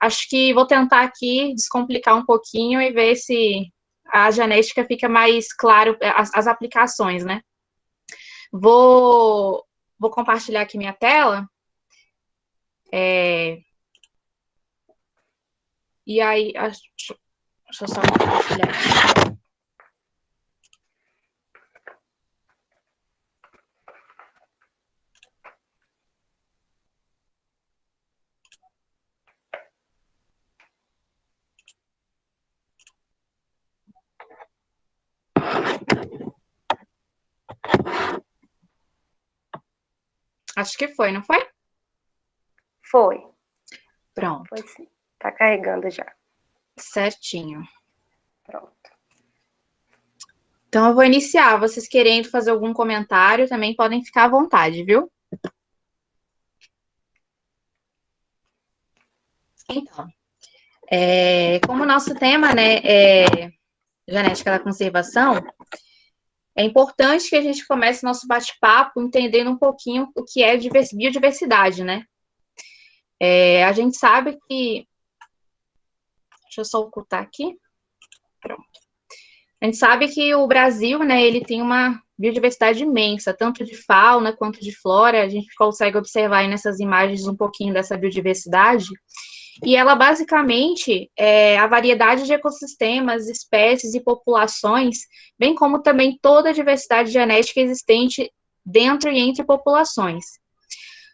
acho que vou tentar aqui descomplicar um pouquinho e ver se a genética fica mais claro, as aplicações, né? Vou compartilhar aqui minha tela. E aí, deixa eu só compartilhar aqui. Acho que foi, não foi? Foi. Pronto. Foi sim. Tá carregando já. Certinho. Pronto. Então, eu vou iniciar. Vocês querendo fazer algum comentário, também podem ficar à vontade, viu? Então, como o nosso tema, né, é genética da conservação, é importante que a gente comece nosso bate-papo entendendo um pouquinho o que é biodiversidade, né? A gente sabe que... Deixa eu só ocultar aqui. Pronto. A gente sabe que o Brasil, né, ele tem uma biodiversidade imensa, tanto de fauna quanto de flora. A gente consegue observar aí nessas imagens um pouquinho dessa biodiversidade. E ela, basicamente, é a variedade de ecossistemas, espécies e populações, bem como também toda a diversidade genética existente dentro e entre populações.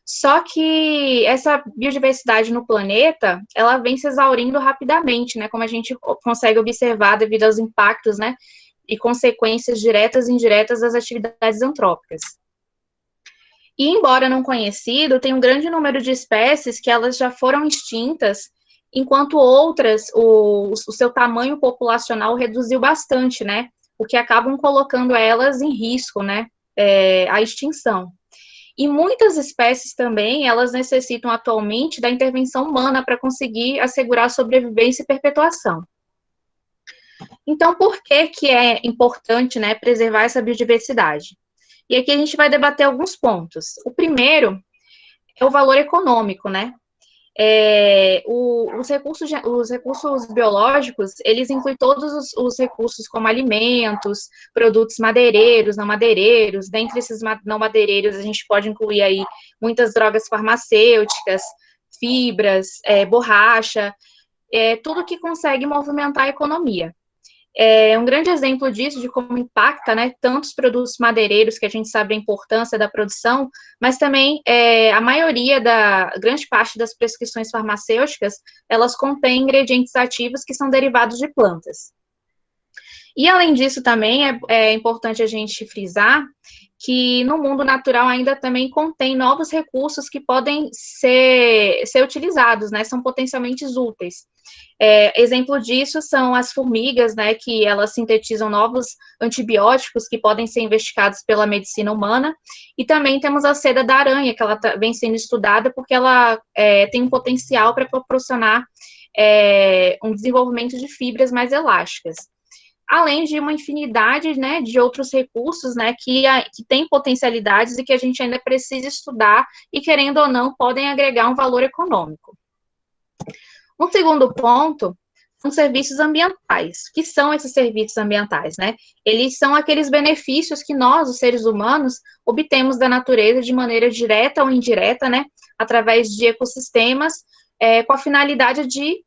Só que essa biodiversidade no planeta, ela vem se exaurindo rapidamente, né, como a gente consegue observar devido aos impactos, né, e consequências diretas e indiretas das atividades antrópicas. E, embora não conhecido, tem um grande número de espécies que elas já foram extintas, enquanto outras, o seu tamanho populacional reduziu bastante, né, o que acabam colocando elas em risco, né, a extinção. E muitas espécies também, elas necessitam atualmente da intervenção humana para conseguir assegurar a sobrevivência e perpetuação. Então, por que que é importante, né, preservar essa biodiversidade? E aqui a gente vai debater alguns pontos. O primeiro é o valor econômico, né? Os recursos biológicos, eles incluem todos os recursos como alimentos, produtos madeireiros, não madeireiros. Dentre esses não madeireiros, a gente pode incluir aí muitas drogas farmacêuticas, fibras, borracha, tudo que consegue movimentar a economia. Um grande exemplo disso, de como impacta, né, tantos produtos madeireiros, que a gente sabe a importância da produção, mas também a maioria grande parte das prescrições farmacêuticas, elas contêm ingredientes ativos que são derivados de plantas. E, além disso, também é importante a gente frisar que no mundo natural ainda também contém novos recursos que podem ser utilizados, né, são potencialmente úteis. Exemplo disso são as formigas, né, que elas sintetizam novos antibióticos que podem ser investigados pela medicina humana, e também temos a seda da aranha, que ela vem sendo estudada porque ela tem um potencial para proporcionar um desenvolvimento de fibras mais elásticas, além de uma infinidade, né, de outros recursos, né, que têm potencialidades e que a gente ainda precisa estudar e, querendo ou não, podem agregar um valor econômico. Um segundo ponto são serviços ambientais. O que são esses serviços ambientais, né? Eles são aqueles benefícios que nós, os seres humanos, obtemos da natureza de maneira direta ou indireta, né, através de ecossistemas, com a finalidade de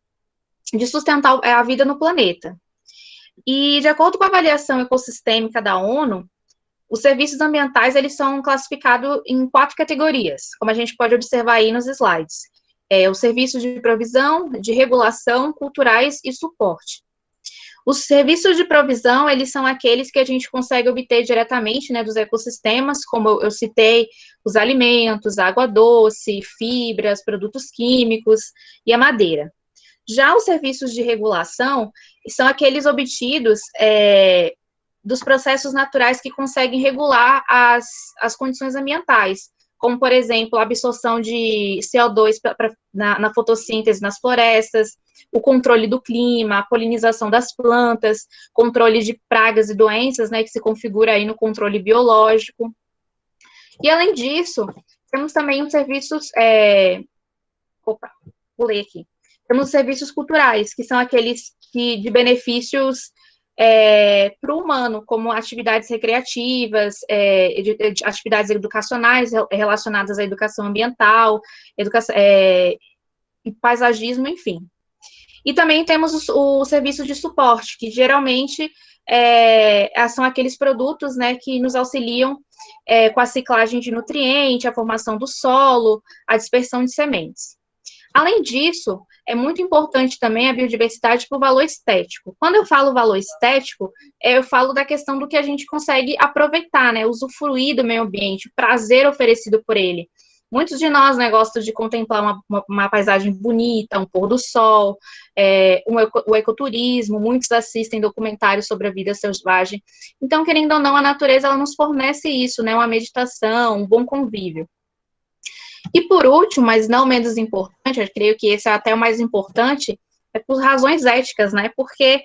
sustentar a vida no planeta. E, de acordo com a avaliação ecossistêmica da ONU, os serviços ambientais, eles são classificados em 4 categorias, como a gente pode observar aí nos slides. Os serviços de provisão, de regulação, culturais e suporte. Os serviços de provisão, eles são aqueles que a gente consegue obter diretamente, né, dos ecossistemas, como eu citei, os alimentos, a água doce, fibras, produtos químicos e a madeira. Já os serviços de regulação são aqueles obtidos dos processos naturais que conseguem regular as condições ambientais, como, por exemplo, a absorção de CO2 na fotossíntese nas florestas, o controle do clima, a polinização das plantas, controle de pragas e doenças, né, que se configura aí no controle biológico. E, além disso, temos também os serviços... Opa, pulei aqui. Temos os serviços culturais, que são aqueles que, de benefícios para o humano, como atividades recreativas, de atividades educacionais relacionadas à educação ambiental, paisagismo, enfim. E também temos o serviço de suporte, que geralmente são aqueles produtos, né, que nos auxiliam com a ciclagem de nutriente, a formação do solo, a dispersão de sementes. Além disso, é muito importante também a biodiversidade por valor estético. Quando eu falo valor estético, eu falo da questão do que a gente consegue aproveitar, né, usufruir do meio ambiente, o prazer oferecido por ele. Muitos de nós, né, gostam de contemplar uma paisagem bonita, um pôr do sol, o ecoturismo, muitos assistem documentários sobre a vida selvagem. Então, querendo ou não, a natureza ela nos fornece isso, né, uma meditação, um bom convívio. E por último, mas não menos importante, eu creio que esse é até o mais importante, é por razões éticas, né? Porque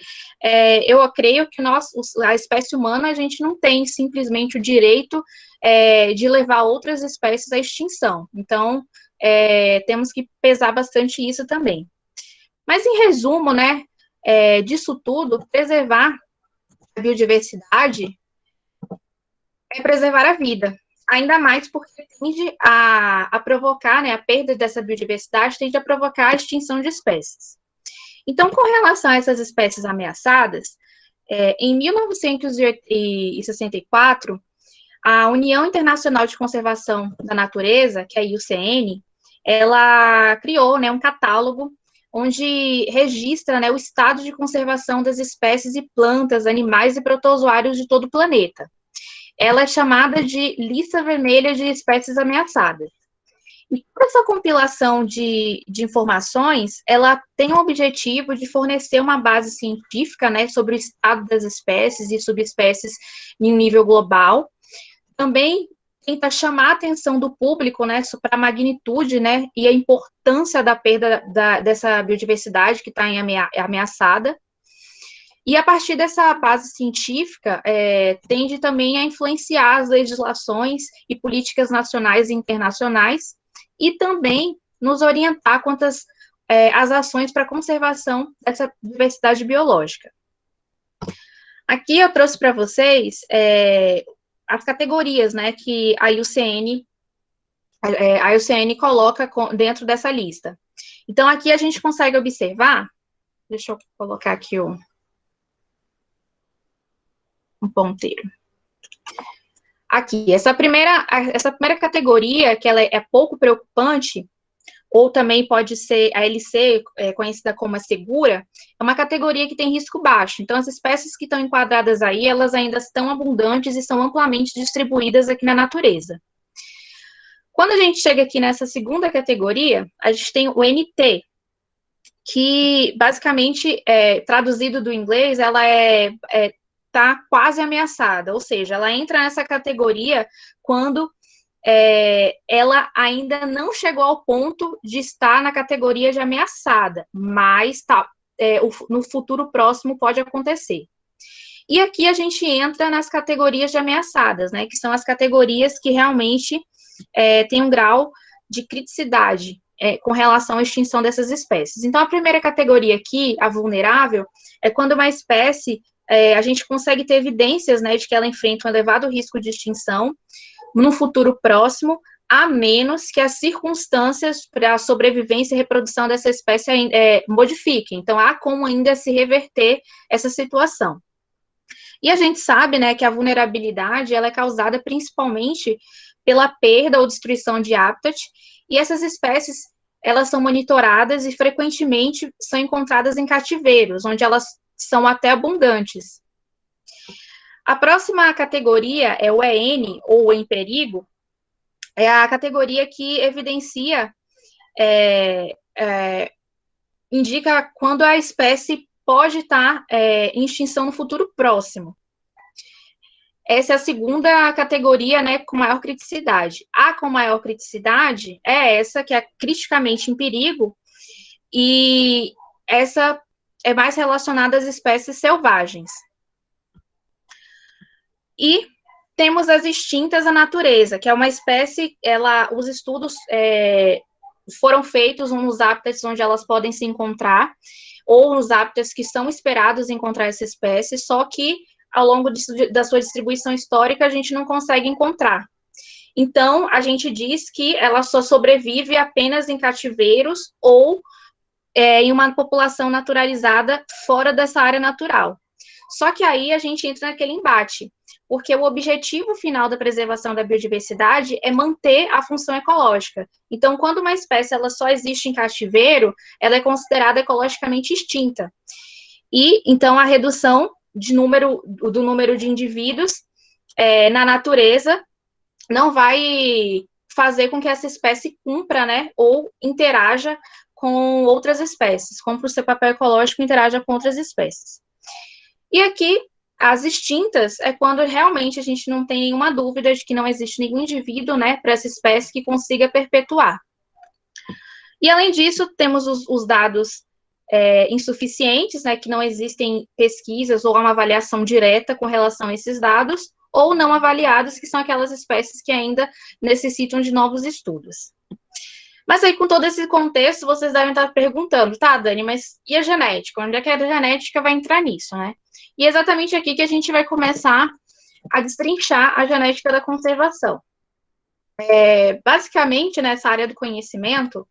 eu creio que a espécie humana, a gente não tem simplesmente o direito de levar outras espécies à extinção. Então, temos que pesar bastante isso também. Mas, em resumo, né, disso tudo, preservar a biodiversidade é preservar a vida. Ainda mais porque tende a provocar, né, a perda dessa biodiversidade tende a provocar a extinção de espécies. Então, com relação a essas espécies ameaçadas, em 1964, a União Internacional de Conservação da Natureza, que é a IUCN, ela criou, né, um catálogo onde registra, né, o estado de conservação das espécies e plantas, animais e protozoários de todo o planeta. Ela é chamada de Lista Vermelha de Espécies Ameaçadas. E toda essa compilação de informações, ela tem o objetivo de fornecer uma base científica, né, sobre o estado das espécies e subespécies em um nível global. Também tenta chamar a atenção do público, né, para a magnitude, né, e a importância da perda dessa biodiversidade que está ameaçada. E a partir dessa base científica, tende também a influenciar as legislações e políticas nacionais e internacionais, e também nos orientar quanto às ações para a conservação dessa diversidade biológica. Aqui eu trouxe para vocês as categorias, né, que a IUCN coloca dentro dessa lista. Então, aqui a gente consegue observar, deixa eu colocar aqui um ponteiro. Aqui, essa primeira categoria, que ela é pouco preocupante, ou também pode ser a LC, conhecida como a segura, é uma categoria que tem risco baixo. Então, as espécies que estão enquadradas aí, elas ainda estão abundantes e são amplamente distribuídas aqui na natureza. Quando a gente chega aqui nessa segunda categoria, a gente tem o NT, que basicamente, traduzido do inglês, ela está quase ameaçada, ou seja, ela entra nessa categoria quando ela ainda não chegou ao ponto de estar na categoria de ameaçada, mas no futuro próximo pode acontecer. E aqui a gente entra nas categorias de ameaçadas, né, que são as categorias que realmente têm um grau de criticidade com relação à extinção dessas espécies. Então, a primeira categoria aqui, a vulnerável, é quando uma espécie, a gente consegue ter evidências, né, de que ela enfrenta um elevado risco de extinção no futuro próximo, a menos que as circunstâncias para a sobrevivência e reprodução dessa espécie modifiquem. Então, há como ainda se reverter essa situação. E a gente sabe, né, que a vulnerabilidade, ela é causada principalmente pela perda ou destruição de hábitat, e essas espécies, elas são monitoradas e frequentemente são encontradas em cativeiros, onde elas são até abundantes. A próxima categoria é o EN, ou em perigo, é a categoria que evidencia, indica quando a espécie pode estar em extinção no futuro próximo. Essa é a segunda categoria, né, com maior criticidade. A com maior criticidade é essa, que é criticamente em perigo, e essa é mais relacionada às espécies selvagens. E temos as extintas à natureza, que é uma espécie, os estudos foram feitos nos hábitats onde elas podem se encontrar, ou nos hábitats que são esperados encontrar essa espécie, só que ao longo da sua distribuição histórica a gente não consegue encontrar. Então, a gente diz que ela só sobrevive apenas em cativeiros ou em uma população naturalizada fora dessa área natural. Só que aí a gente entra naquele embate, porque o objetivo final da preservação da biodiversidade é manter a função ecológica. Então, quando uma espécie ela só existe em cativeiro, ela é considerada ecologicamente extinta. E, então, a redução do número de indivíduos na natureza não vai fazer com que essa espécie cumpra, né, ou interaja com outras espécies, cumpra o seu papel ecológico e interaja com outras espécies. E aqui, as extintas é quando realmente a gente não tem nenhuma dúvida de que não existe nenhum indivíduo, né, para essa espécie que consiga perpetuar. E, além disso, temos os dados insuficientes, né, que não existem pesquisas ou uma avaliação direta com relação a esses dados, ou não avaliados, que são aquelas espécies que ainda necessitam de novos estudos. Mas aí, com todo esse contexto, vocês devem estar perguntando, tá, Dani, mas e a genética? Onde é que a genética vai entrar nisso, né? E é exatamente aqui que a gente vai começar a destrinchar a genética da conservação. Basicamente, nessa área do conhecimento,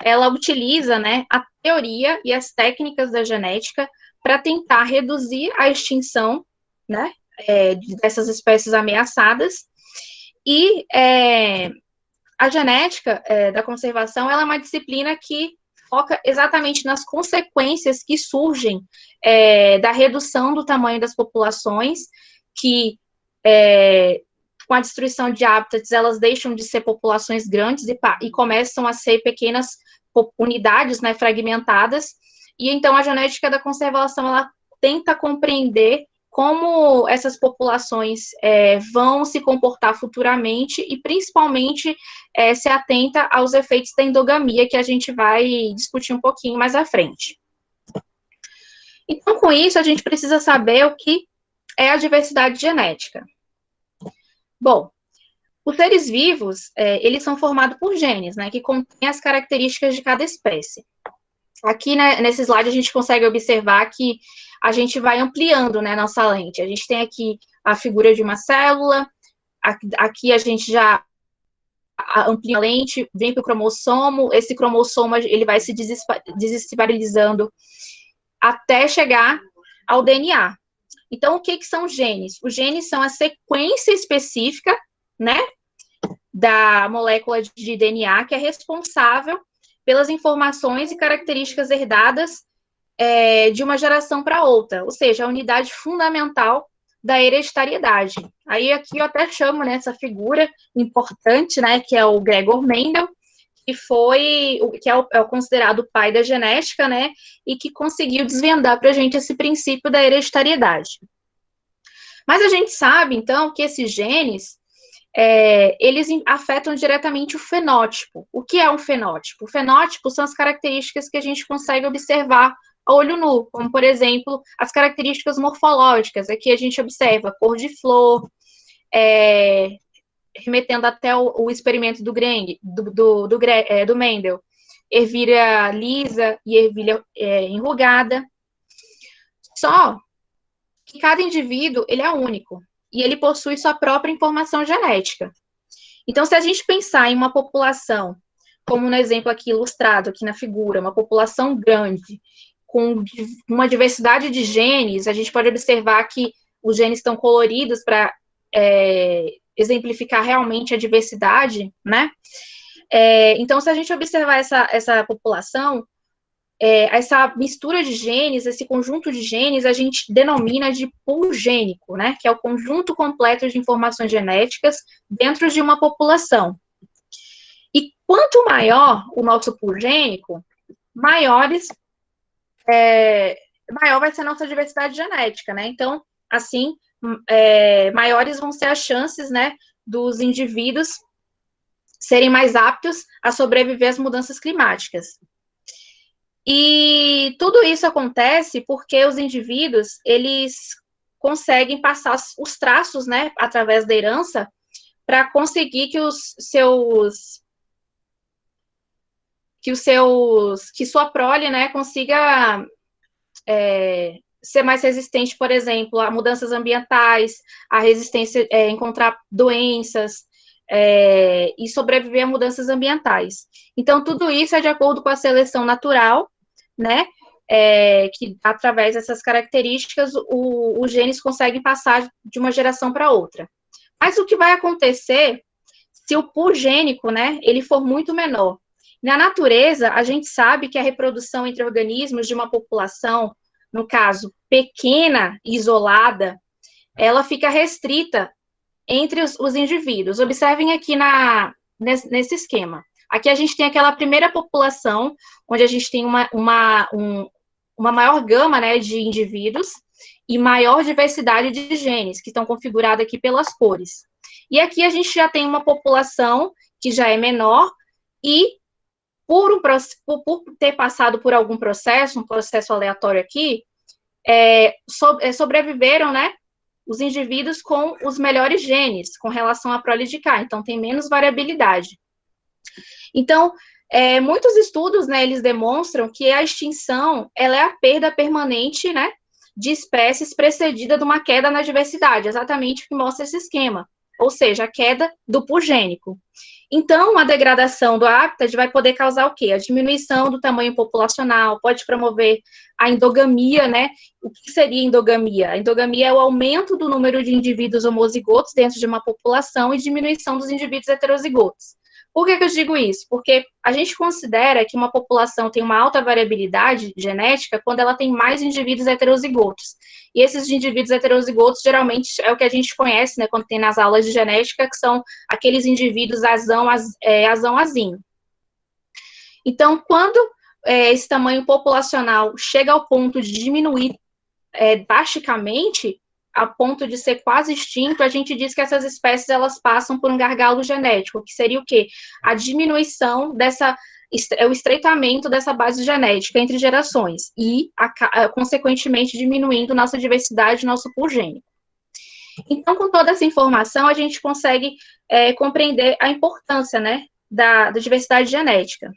ela utiliza, né, a teoria e as técnicas da genética para tentar reduzir a extinção, né, dessas espécies ameaçadas. E a genética da conservação ela é uma disciplina que foca exatamente nas consequências que surgem da redução do tamanho das populações, que com a destruição de hábitats, elas deixam de ser populações grandes e começam a ser pequenas unidades, né, fragmentadas, e então a genética da conservação, ela tenta compreender como essas populações vão se comportar futuramente e, principalmente, se atenta aos efeitos da endogamia, que a gente vai discutir um pouquinho mais à frente. Então, com isso, a gente precisa saber o que é a diversidade genética. Bom, os seres vivos, eles são formados por genes, né, que contêm as características de cada espécie. Aqui, né, nesse slide, a gente consegue observar que a gente vai ampliando, né, nossa lente. A gente tem aqui a figura de uma célula, aqui a gente já amplia a lente, vem para o cromossomo, esse cromossomo ele vai se desespiralizando até chegar ao DNA. Então, o que são genes? Os genes são a sequência específica, né, da molécula de DNA que é responsável pelas informações e características herdadas de uma geração para outra, ou seja, a unidade fundamental da hereditariedade. Aí aqui eu até chamo, né, essa figura importante, né, que é o Gregor Mendel, que é o considerado o pai da genética, né, e que conseguiu desvendar para a gente esse princípio da hereditariedade. Mas a gente sabe, então, que esses genes, eles afetam diretamente o fenótipo. O que é um fenótipo? O fenótipo são as características que a gente consegue observar a olho nu, como, por exemplo, as características morfológicas. Aqui a gente observa cor de flor, remetendo até o experimento do Mendel, ervilha lisa e ervilha enrugada. Só que cada indivíduo, ele é único, e ele possui sua própria informação genética. Então, se a gente pensar em uma população, como no exemplo aqui ilustrado, aqui na figura, uma população grande, com uma diversidade de genes, a gente pode observar que os genes estão coloridos para exemplificar realmente a diversidade, né? Então, se a gente observar essa população, essa mistura de genes, esse conjunto de genes, a gente denomina de pool gênico, né? Que é o conjunto completo de informações genéticas dentro de uma população. E quanto maior o nosso pool gênico, maior vai ser a nossa diversidade genética, né? Então, assim, maiores vão ser as chances, né, dos indivíduos serem mais aptos a sobreviver às mudanças climáticas. E tudo isso acontece porque os indivíduos, eles conseguem passar os traços, né, através da herança, para conseguir que os seus que sua prole, né, consiga ser mais resistente, por exemplo, a mudanças ambientais, a resistência, encontrar doenças, e sobreviver a mudanças ambientais. Então, tudo isso é de acordo com a seleção natural, né? Que através dessas características os genes conseguem passar de uma geração para outra. Mas o que vai acontecer se o pool gênico, né, ele for muito menor? Na natureza, a gente sabe que a reprodução entre organismos de uma população, no caso, pequena, isolada, ela fica restrita entre os indivíduos. Observem aqui nesse esquema. Aqui a gente tem aquela primeira população, onde a gente tem uma maior gama, né, de indivíduos e maior diversidade de genes, que estão configurados aqui pelas cores. E aqui a gente já tem uma população que já é menor e por ter passado por algum processo, um processo aleatório aqui, sobreviveram, né, os indivíduos com os melhores genes com relação à prole de cá, então tem menos variabilidade. Então, muitos estudos, né, eles demonstram que a extinção, ela é a perda permanente, né, de espécies precedida de uma queda na diversidade, exatamente o que mostra esse esquema, ou seja, a queda do pool gênico. Então, a degradação do hábitat vai poder causar o quê? A diminuição do tamanho populacional, pode promover a endogamia, né? O que seria endogamia? A endogamia é o aumento do número de indivíduos homozigotos dentro de uma população e diminuição dos indivíduos heterozigotos. Por que eu digo isso? Porque a gente considera que uma população tem uma alta variabilidade genética quando ela tem mais indivíduos heterozigotos. E esses indivíduos heterozigotos, geralmente, é o que a gente conhece, né, quando tem nas aulas de genética, que são aqueles indivíduos azão-azinho. Então, quando esse tamanho populacional chega ao ponto de diminuir drasticamente, a ponto de ser quase extinto, a gente diz que essas espécies, elas passam por um gargalo genético, que seria o quê? A diminuição o estreitamento dessa base genética entre gerações e, consequentemente, diminuindo nossa diversidade, nosso pool gênico. Então, com toda essa informação, a gente consegue compreender a importância, né, da diversidade genética.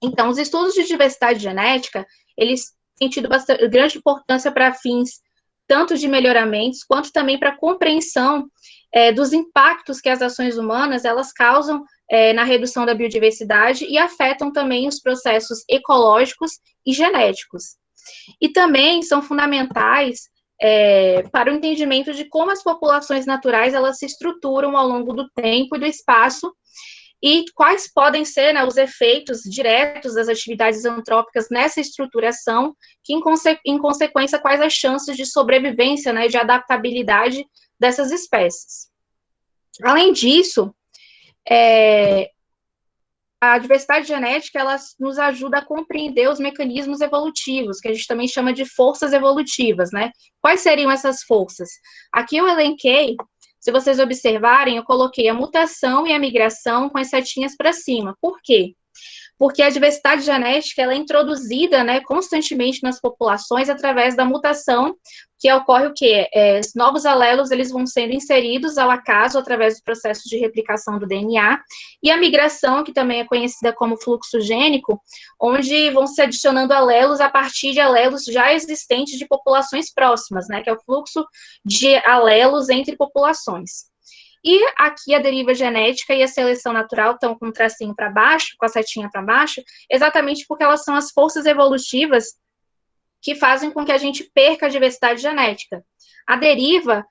Então, os estudos de diversidade genética, eles têm tido grande importância para fins tanto de melhoramentos, quanto também para a compreensão dos impactos que as ações humanas, elas causam na redução da biodiversidade e afetam também os processos ecológicos e genéticos. E também são fundamentais para o entendimento de como as populações naturais, elas se estruturam ao longo do tempo e do espaço, e quais podem ser, né, os efeitos diretos das atividades antrópicas nessa estruturação, que, em consequência, quais as chances de sobrevivência, né, de adaptabilidade dessas espécies. Além disso, a diversidade genética, ela nos ajuda a compreender os mecanismos evolutivos, que a gente também chama de forças evolutivas, né? Quais seriam essas forças? Aqui eu elenquei. Se vocês observarem, eu coloquei a mutação e a migração com as setinhas para cima. Por quê? Porque a diversidade genética, ela é introduzida, né, constantemente nas populações através da mutação, que ocorre o quê? Os novos alelos, eles vão sendo inseridos ao acaso através do processo de replicação do DNA, e a migração, que também é conhecida como fluxo gênico, onde vão se adicionando alelos a partir de alelos já existentes de populações próximas, né, que é o fluxo de alelos entre populações. E aqui a deriva genética e a seleção natural estão com o tracinho para baixo, com a setinha para baixo, exatamente porque elas são as forças evolutivas que fazem com que a gente perca a diversidade genética. A deriva,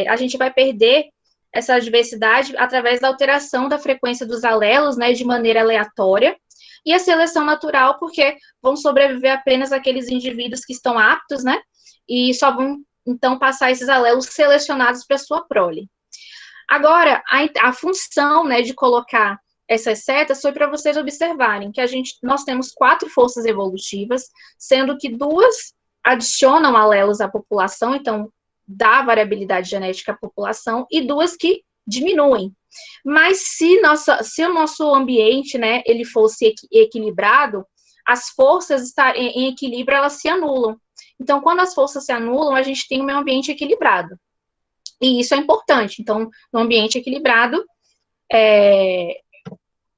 a gente vai perder essa diversidade através da alteração da frequência dos alelos, né, de maneira aleatória, e a seleção natural, porque vão sobreviver apenas aqueles indivíduos que estão aptos, né, e só vão, então, passar esses alelos selecionados para sua prole. Agora, a função, né, de colocar essas setas foi para vocês observarem que nós temos 4 forças evolutivas, sendo que 2 adicionam alelos à população, então dá variabilidade genética à população, e 2 que diminuem. Mas se o nosso ambiente, né, ele fosse equilibrado, as forças em equilíbrio, elas se anulam. Então, quando as forças se anulam, a gente tem um meio ambiente equilibrado. E isso é importante. Então, no ambiente equilibrado,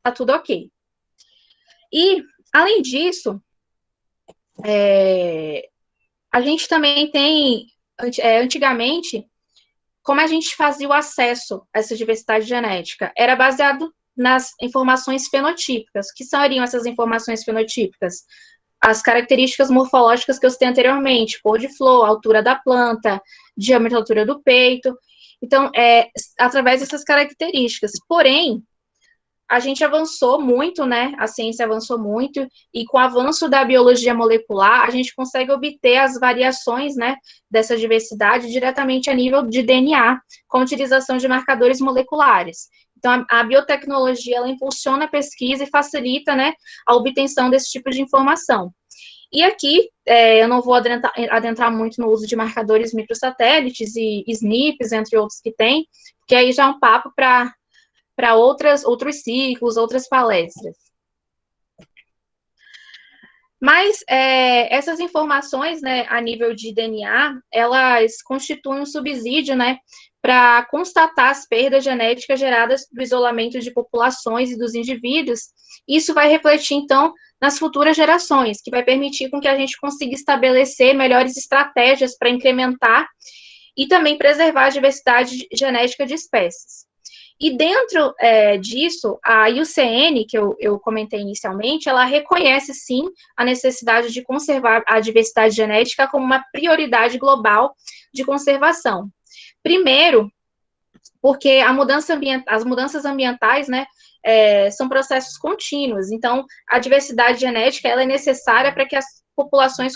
tá tudo ok. E, além disso, a gente também tem, antigamente, como a gente fazia o acesso a essa diversidade genética? Era baseado nas informações fenotípicas. O que seriam essas informações fenotípicas? As características morfológicas que eu citei anteriormente, cor de flor, altura da planta, diâmetro e altura do peito. Então, através dessas características. Porém, a gente avançou muito, né? A ciência avançou muito, e com o avanço da biologia molecular, a gente consegue obter as variações, né, dessa diversidade diretamente a nível de DNA, com a utilização de marcadores moleculares. Então, a biotecnologia, ela impulsiona a pesquisa e facilita, né, a obtenção desse tipo de informação. E aqui, eu não vou adentrar muito no uso de marcadores microsatélites e SNPs, entre outros que tem, que aí já é um papo para outros ciclos, outras palestras. Mas essas informações, né, a nível de DNA, elas constituem um subsídio, né, para constatar as perdas genéticas geradas do isolamento de populações e dos indivíduos. Isso vai refletir, então, nas futuras gerações, que vai permitir com que a gente consiga estabelecer melhores estratégias para incrementar e também preservar a diversidade genética de espécies. E dentro disso, a IUCN, que eu comentei inicialmente, ela reconhece, sim, a necessidade de conservar a diversidade genética como uma prioridade global de conservação. Primeiro, porque as mudanças ambientais, né, são processos contínuos. Então, a diversidade genética ela é necessária para que as populações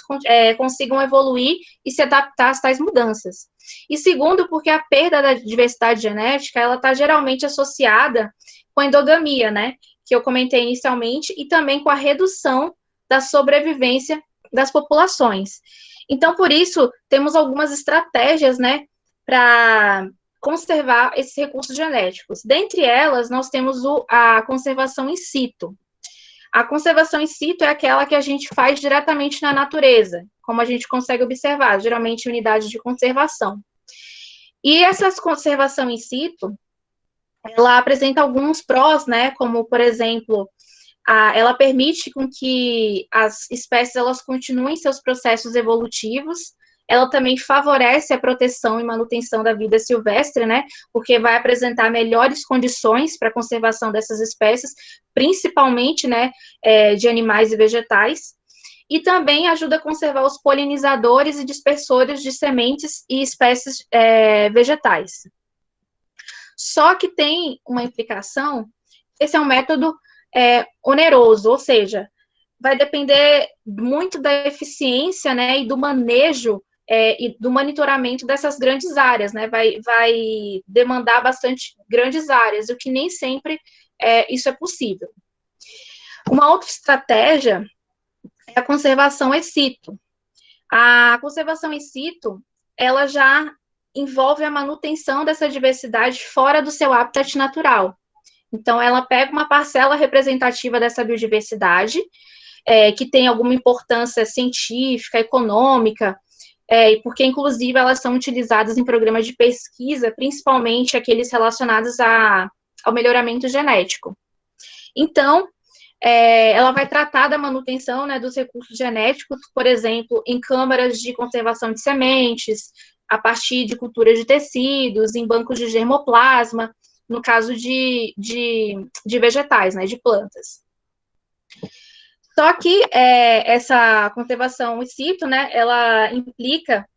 consigam evoluir e se adaptar às tais mudanças. E segundo, porque a perda da diversidade genética, ela está geralmente associada com a endogamia, né, que eu comentei inicialmente, e também com a redução da sobrevivência das populações. Então, por isso, temos algumas estratégias, né, para conservar esses recursos genéticos. Dentre elas, nós temos a conservação in situ. A conservação in situ é aquela que a gente faz diretamente na natureza, como a gente consegue observar, geralmente em unidades de conservação. E essa conservação in situ, ela apresenta alguns prós, né, como, por exemplo, ela permite com que as espécies elas continuem seus processos evolutivos. Ela também favorece a proteção e manutenção da vida silvestre, né? Porque vai apresentar melhores condições para a conservação dessas espécies, principalmente, né, de animais e vegetais. E também ajuda a conservar os polinizadores e dispersores de sementes e espécies vegetais. Só que tem uma implicação, esse é um método oneroso, ou seja, vai depender muito da eficiência, né, e do manejo e do monitoramento dessas grandes áreas, né, vai demandar bastante grandes áreas, o que nem sempre isso é possível. Uma outra estratégia é a conservação in situ. A conservação in situ, ela já envolve a manutenção dessa diversidade fora do seu habitat natural. Então, ela pega uma parcela representativa dessa biodiversidade, que tem alguma importância científica, econômica, porque, inclusive, elas são utilizadas em programas de pesquisa, principalmente aqueles relacionados ao melhoramento genético. Então, ela vai tratar da manutenção, né, dos recursos genéticos, por exemplo, em câmaras de conservação de sementes, a partir de culturas de tecidos, em bancos de germoplasma, no caso de vegetais, né, de plantas. Só que essa conservação in situ, né, ela implica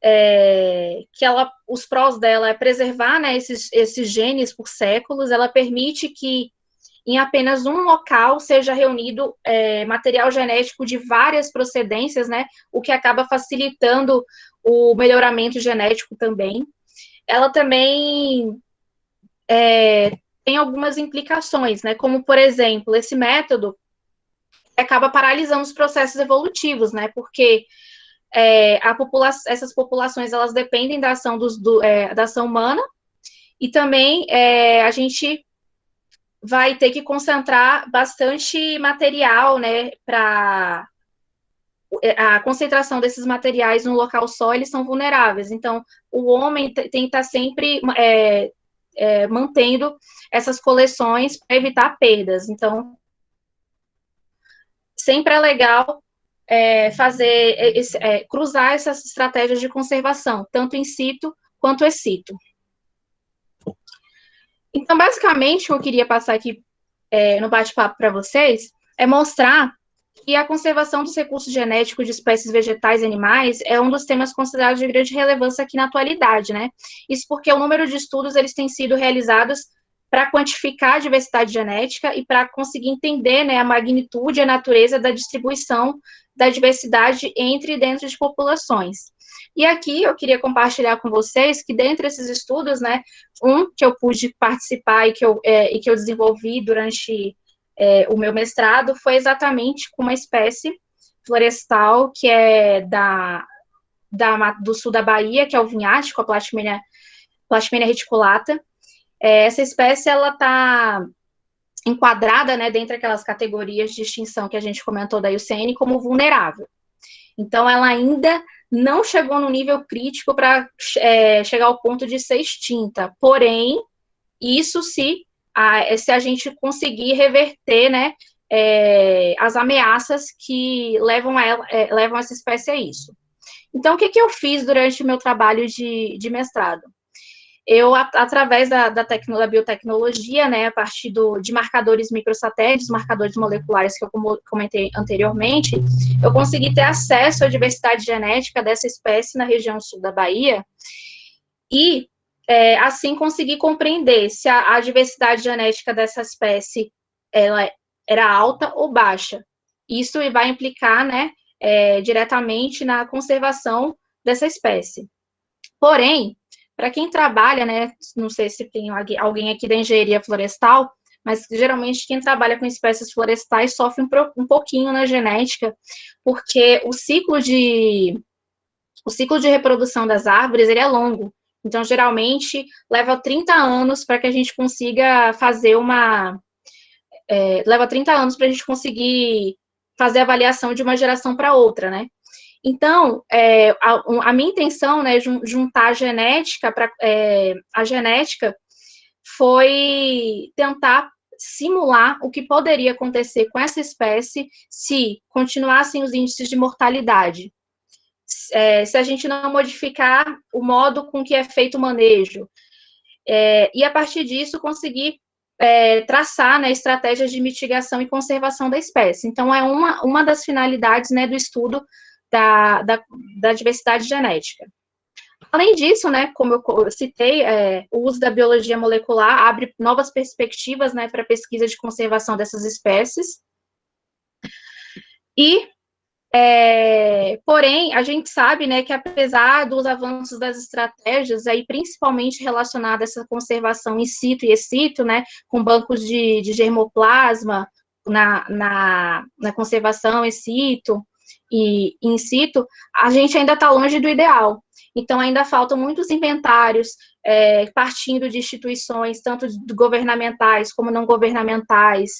que os prós dela é preservar, né, esses genes por séculos, ela permite que em apenas um local seja reunido material genético de várias procedências, né, o que acaba facilitando o melhoramento genético também. Ela também tem algumas implicações, né, como, por exemplo, esse método acaba paralisando os processos evolutivos, né, porque essas populações, elas dependem da ação, da ação humana, e também a gente vai ter que concentrar bastante material, né, para a concentração desses materiais no local só, eles são vulneráveis. Então, o homem tem que estar sempre mantendo essas coleções para evitar perdas. Então, sempre é legal cruzar essas estratégias de conservação, tanto in situ quanto ex situ. Então, basicamente, o que eu queria passar aqui no bate-papo para vocês é mostrar que a conservação dos recursos genéticos de espécies vegetais e animais é um dos temas considerados de grande relevância aqui na atualidade, né? Isso porque o número de estudos eles têm sido realizados para quantificar a diversidade genética e para conseguir entender, né, a magnitude e a natureza da distribuição da diversidade entre e dentro de populações. E aqui eu queria compartilhar com vocês que dentre esses estudos, né, um que eu pude participar e que eu desenvolvi durante o meu mestrado foi exatamente com uma espécie florestal que é do sul da Bahia, que é o vinhático, a Platimenia reticulata. Essa espécie, ela está enquadrada, né, dentre aquelas categorias de extinção que a gente comentou da IUCN como vulnerável. Então, ela ainda não chegou no nível crítico para chegar ao ponto de ser extinta. Porém, isso se a gente conseguir reverter, né, as ameaças que levam essa espécie a isso. Então, o que eu fiz durante o meu trabalho de mestrado? Eu, através da biotecnologia, né, a partir de marcadores microsatélites, marcadores moleculares que eu comentei anteriormente, eu consegui ter acesso à diversidade genética dessa espécie na região sul da Bahia e, assim, consegui compreender se a diversidade genética dessa espécie ela era alta ou baixa. Isso vai implicar, né, diretamente na conservação dessa espécie. Porém, para quem trabalha, né, não sei se tem alguém aqui da engenharia florestal, mas geralmente quem trabalha com espécies florestais sofre um pouquinho na genética, porque o ciclo de reprodução das árvores, ele é longo. Então, geralmente, leva 30 anos para que a gente consiga fazer leva 30 anos para a gente conseguir fazer a avaliação de uma geração para outra, né? Então, a minha intenção, né, juntar a genética foi tentar simular o que poderia acontecer com essa espécie se continuassem os índices de mortalidade. Se a gente não modificar o modo com que é feito o manejo. E, a partir disso, conseguir traçar, né, estratégias de mitigação e conservação da espécie. Então, é uma das finalidades, né, do estudo da diversidade genética. Além disso, né, como eu citei, o uso da biologia molecular abre novas perspectivas, né, para a pesquisa de conservação dessas espécies. E, porém, a gente sabe, né, que apesar dos avanços das estratégias, aí, principalmente relacionadas a essa conservação in situ e ex situ, né, com bancos de germoplasma na conservação ex situ, e in situ, a gente ainda está longe do ideal. Então, ainda faltam muitos inventários, partindo de instituições, tanto governamentais como não governamentais.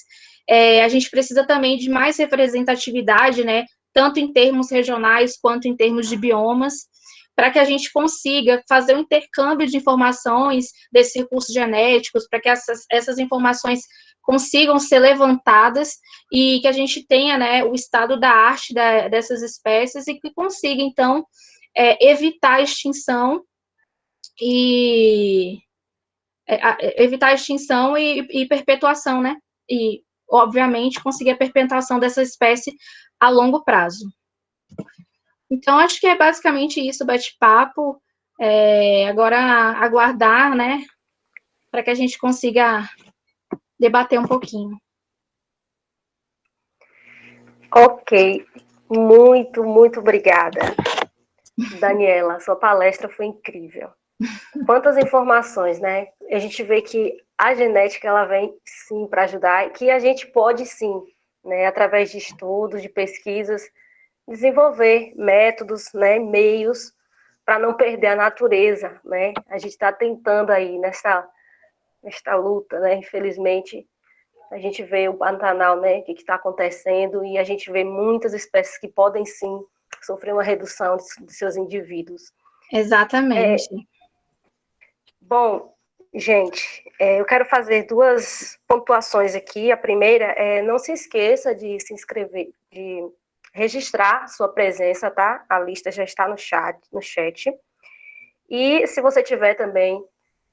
A gente precisa também de mais representatividade, né, tanto em termos regionais quanto em termos de biomas, para que a gente consiga fazer um intercâmbio de informações desses recursos genéticos, para que essas informações consigam ser levantadas e que a gente tenha, né, o estado da arte dessas espécies e que consiga, então, evitar a extinção e perpetuação, né, e, obviamente, conseguir a perpetuação dessa espécie a longo prazo. Então, acho que é basicamente isso, o bate-papo. Agora, aguardar, né, para que a gente consiga debater um pouquinho. Ok, muito, muito obrigada, Daniela. Sua palestra foi incrível. Quantas informações, né? A gente vê que a genética ela vem sim para ajudar, que a gente pode sim, né, através de estudos, de pesquisas, desenvolver métodos, né, meios para não perder a natureza, né? A gente está tentando aí nesta luta, né? Infelizmente, a gente vê o Pantanal, né? O que está acontecendo e a gente vê muitas espécies que podem sim sofrer uma redução de seus indivíduos. Exatamente. Bom, Gente, eu quero fazer duas pontuações aqui. A primeira é não se esqueça de se inscrever, de registrar sua presença, tá? A lista já está no chat. E se você tiver também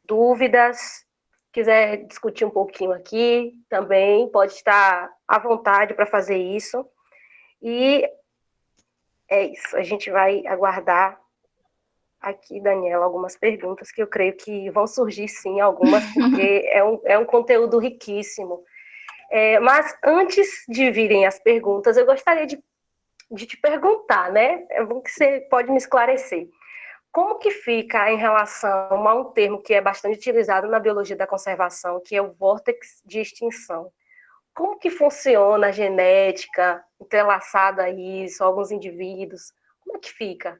dúvidas, quiser discutir um pouquinho aqui, também pode estar à vontade para fazer isso. E é isso, a gente vai aguardar aqui, Daniela, algumas perguntas que eu creio que vão surgir, sim, algumas, porque é um conteúdo riquíssimo. Mas antes de virem as perguntas, eu gostaria de te perguntar, né? É bom que você pode me esclarecer. Como que fica em relação a um termo que é bastante utilizado na biologia da conservação, que é o vórtice de extinção? Como que funciona a genética entrelaçada a isso, alguns indivíduos? Como é que fica?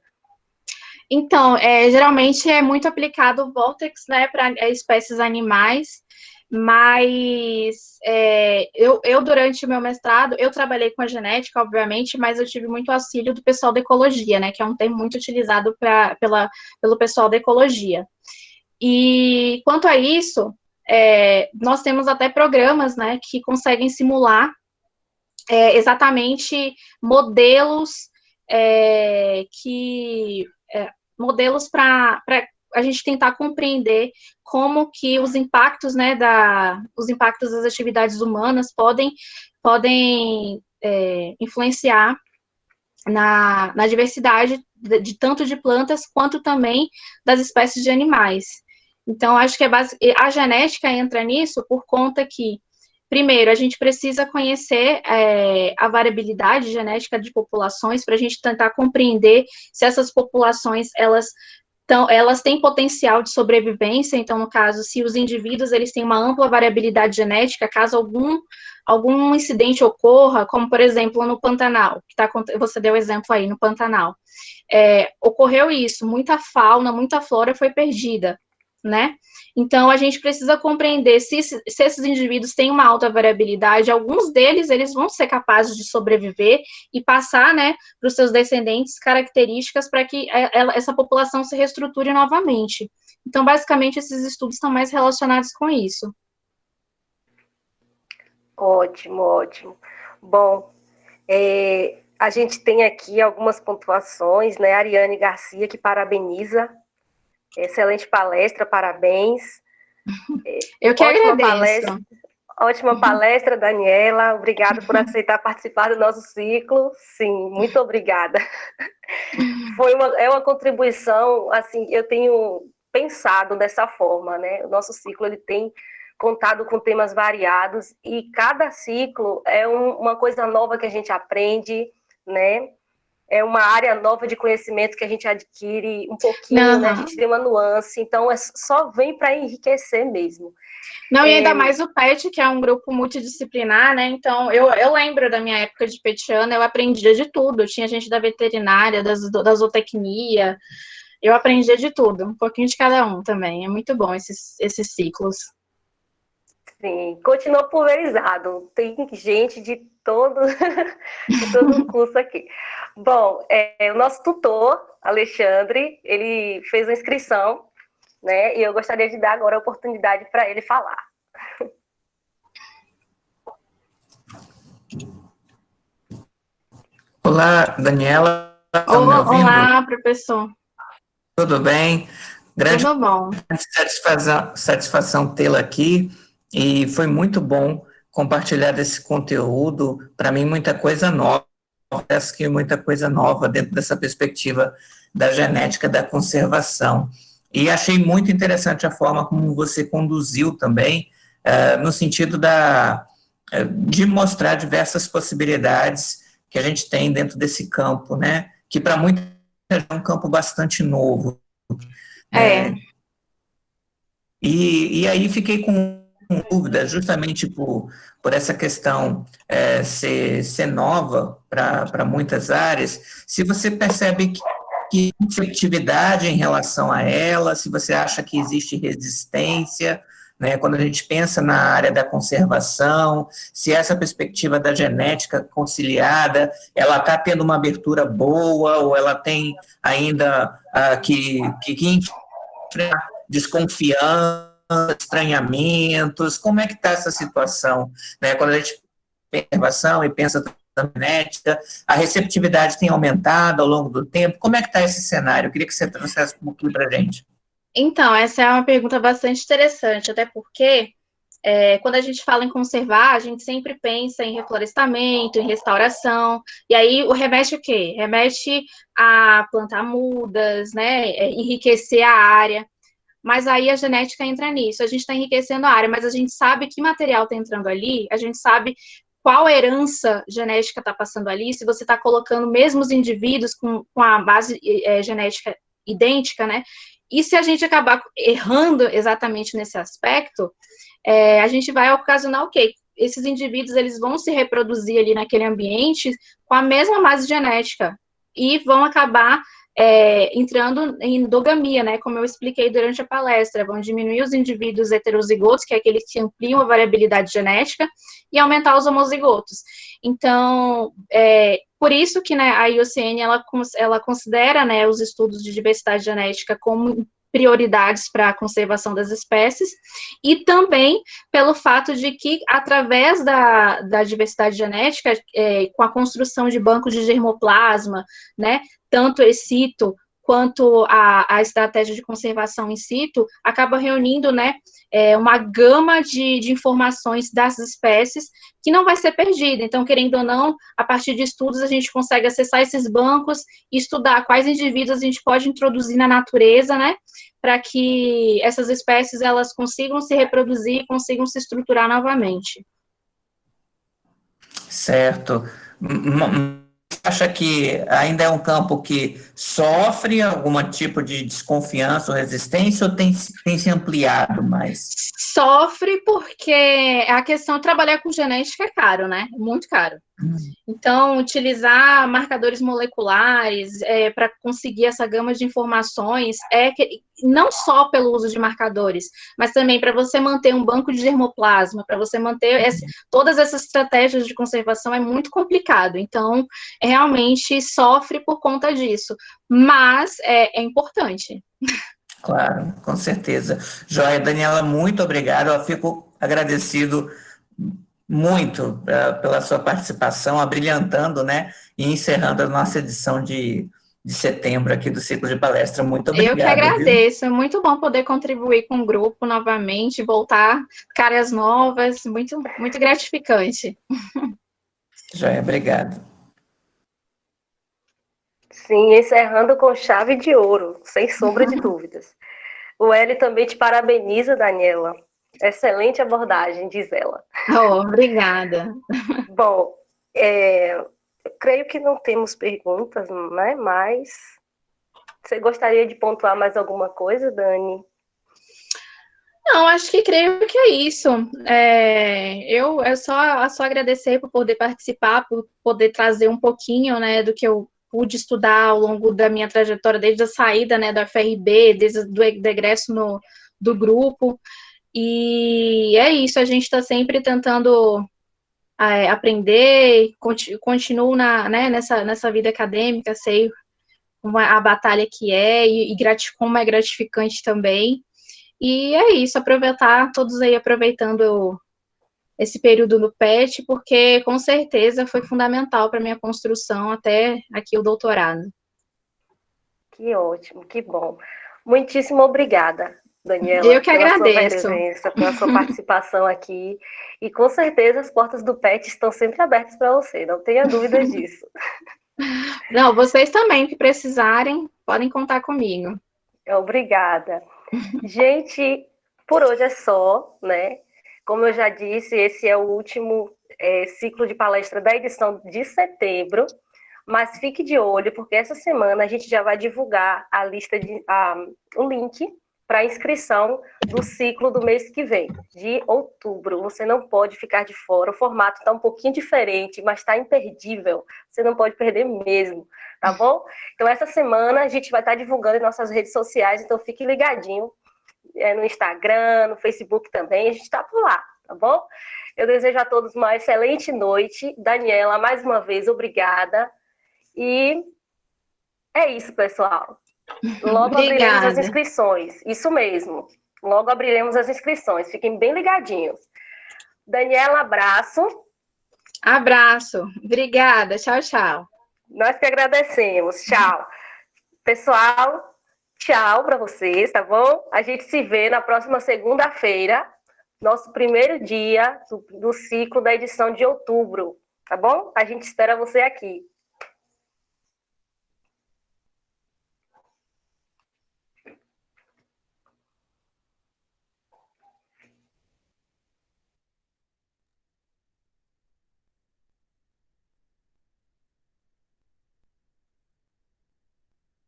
Então, geralmente é muito aplicado o vórtex, né, para espécies animais, mas durante o meu mestrado, eu trabalhei com a genética, obviamente, mas eu tive muito auxílio do pessoal da ecologia, né, que é um termo muito utilizado pelo pessoal da ecologia. E quanto a isso, nós temos até programas, né, que conseguem simular exatamente modelos modelos para a gente tentar compreender como que os impactos, né, os impactos das atividades humanas podem influenciar na diversidade de tanto de plantas quanto também das espécies de animais. Então, acho que a genética entra nisso por conta que, primeiro, a gente precisa conhecer a variabilidade genética de populações para a gente tentar compreender se essas populações, elas têm potencial de sobrevivência. Então, no caso, se os indivíduos eles têm uma ampla variabilidade genética, caso algum incidente ocorra, como, por exemplo, no Pantanal, você deu exemplo aí, no Pantanal. Ocorreu isso, muita fauna, muita flora foi perdida, né? Então, a gente precisa compreender se esses indivíduos têm uma alta variabilidade, alguns deles, eles vão ser capazes de sobreviver e passar, né, para os seus descendentes características para que essa população se reestruture novamente. Então, basicamente, esses estudos estão mais relacionados com isso. Ótimo, ótimo. Bom, a gente tem aqui algumas pontuações, né? Ariane Garcia, que parabeniza. Excelente palestra, parabéns. Eu que agradeço. Ótima palestra, Daniela. Obrigada por aceitar participar do nosso ciclo. Sim, muito obrigada. É uma contribuição, assim, eu tenho pensado dessa forma, né? O nosso ciclo ele tem contado com temas variados e cada ciclo é uma coisa nova que a gente aprende, né? É uma área nova de conhecimento que a gente adquire um pouquinho, né? A gente tem uma nuance, então só vem para enriquecer mesmo. Não, e ainda mais o PET, que é um grupo multidisciplinar, né? Então, eu lembro da minha época de petiana, eu aprendia de tudo. Tinha gente da veterinária, da zootecnia, eu aprendia de tudo, um pouquinho de cada um também. É muito bom esses ciclos. Sim, continua pulverizado. Tem gente de todo o curso aqui. Bom, o nosso tutor, Alexandre, ele fez a inscrição, né? E eu gostaria de dar agora a oportunidade para ele falar. Olá, Daniela. Estão me ouvindo? Olá, professor. Tudo bem? Grande Tudo bom. satisfação tê-la aqui, e foi muito bom compartilhar esse conteúdo. Para mim, muita coisa nova, parece que muita coisa nova dentro dessa perspectiva da genética da conservação. E achei muito interessante a forma como você conduziu também, no sentido de mostrar diversas possibilidades que a gente tem dentro desse campo, né? Que para muita gente é um campo bastante novo. E aí fiquei com dúvida, justamente por essa questão ser nova para muitas áreas, se você percebe que efetividade em relação a ela, se você acha que existe resistência, né, quando a gente pensa na área da conservação, se essa perspectiva da genética conciliada, ela está tendo uma abertura boa, ou ela tem ainda que enfrentar desconfiança, estranhamentos? Como é que está essa situação, né? Quando a gente pensa em observação e pensa na genética, a receptividade tem aumentado ao longo do tempo? Como é que está esse cenário? Eu queria que você trouxesse um pouquinho para a gente. Então, essa é uma pergunta bastante interessante, até porque quando a gente fala em conservar, a gente sempre pensa em reflorestamento, em restauração, e aí o remete o quê? Remete a plantar mudas, né, enriquecer a área, mas aí a genética entra nisso, a gente está enriquecendo a área, mas a gente sabe que material está entrando ali, a gente sabe qual herança genética está passando ali, se você está colocando mesmos indivíduos com a base genética idêntica, né, e se a gente acabar errando exatamente nesse aspecto, a gente vai ocasionar o quê? Esses indivíduos, eles vão se reproduzir ali naquele ambiente com a mesma base genética e vão acabar entrando em endogamia, né, como eu expliquei durante a palestra, vão diminuir os indivíduos heterozigotos, que é aqueles que ampliam a variabilidade genética, e aumentar os homozigotos. Então, por isso que, né, a IUCN, ela considera, né, os estudos de diversidade genética como prioridades para a conservação das espécies, e também pelo fato de que, através da diversidade genética, com a construção de bancos de germoplasma, né, tanto in situ quanto a estratégia de conservação in situ, acaba reunindo, né, uma gama de informações das espécies que não vai ser perdida. Então, querendo ou não, a partir de estudos, a gente consegue acessar esses bancos e estudar quais indivíduos a gente pode introduzir na natureza, né, para que essas espécies, elas consigam se reproduzir, consigam se estruturar novamente. Certo. Acha que ainda é um campo que sofre algum tipo de desconfiança ou resistência, ou tem se ampliado mais? Sofre porque a questão de trabalhar com genética é caro, né? Muito caro. Então, utilizar marcadores moleculares para conseguir essa gama de informações não só pelo uso de marcadores, mas também para você manter um banco de germoplasma, para você manter todas essas estratégias de conservação é muito complicado. Então, realmente sofre por conta disso, mas é importante. Claro, com certeza. Joia, Daniela, muito obrigado. Eu fico agradecido muito pela sua participação, abrilhantando, né, e encerrando a nossa edição de setembro aqui do ciclo de palestra. Muito obrigado. Eu que agradeço, é muito bom poder contribuir com o grupo novamente, voltar caras novas, muito, muito gratificante. Joia, obrigado. Sim, encerrando com chave de ouro, sem sombra de dúvidas. O Eli também te parabeniza, Daniela. Excelente abordagem, diz ela. Oh, obrigada. Bom, eu creio que não temos perguntas, né? Mas você gostaria de pontuar mais alguma coisa, Dani? Não, acho que creio que é isso. Eu só agradecer por poder participar, por poder trazer um pouquinho, né, do que eu pude estudar ao longo da minha trajetória, desde a saída, né, da FRB, desde o egresso do grupo. E é isso, a gente está sempre tentando aprender, continuo nessa vida acadêmica, sei a batalha que como é gratificante também. E é isso, aproveitar, todos aí aproveitando esse período no PET, porque com certeza foi fundamental para minha construção até aqui o doutorado. Que ótimo, que bom. Muitíssimo obrigada, Daniela. Eu que agradeço. Pela sua presença, pela sua participação aqui. E com certeza as portas do PET estão sempre abertas para você, não tenha dúvidas disso. Não, vocês também que precisarem, podem contar comigo. Obrigada. Gente, por hoje é só, né? Como eu já disse, esse é o último ciclo de palestra da edição de setembro, mas fique de olho, porque essa semana a gente já vai divulgar a lista o link para inscrição do ciclo do mês que vem, de outubro. Você não pode ficar de fora, o formato está um pouquinho diferente, mas está imperdível, você não pode perder mesmo, tá bom? Então, essa semana a gente vai estar divulgando em nossas redes sociais, então fique ligadinho no Instagram, no Facebook também, a gente está por lá, tá bom? Eu desejo a todos uma excelente noite. Daniela, mais uma vez, obrigada. E é isso, pessoal. Logo abriremos as inscrições. Isso mesmo. Logo abriremos as inscrições, fiquem bem ligadinhos. Daniela, abraço. Abraço. Obrigada. Tchau, tchau. Nós que agradecemos. Tchau. Pessoal, tchau para vocês, tá bom? A gente se vê na próxima segunda-feira, nosso primeiro dia do ciclo da edição de outubro, tá bom? A gente espera você aqui.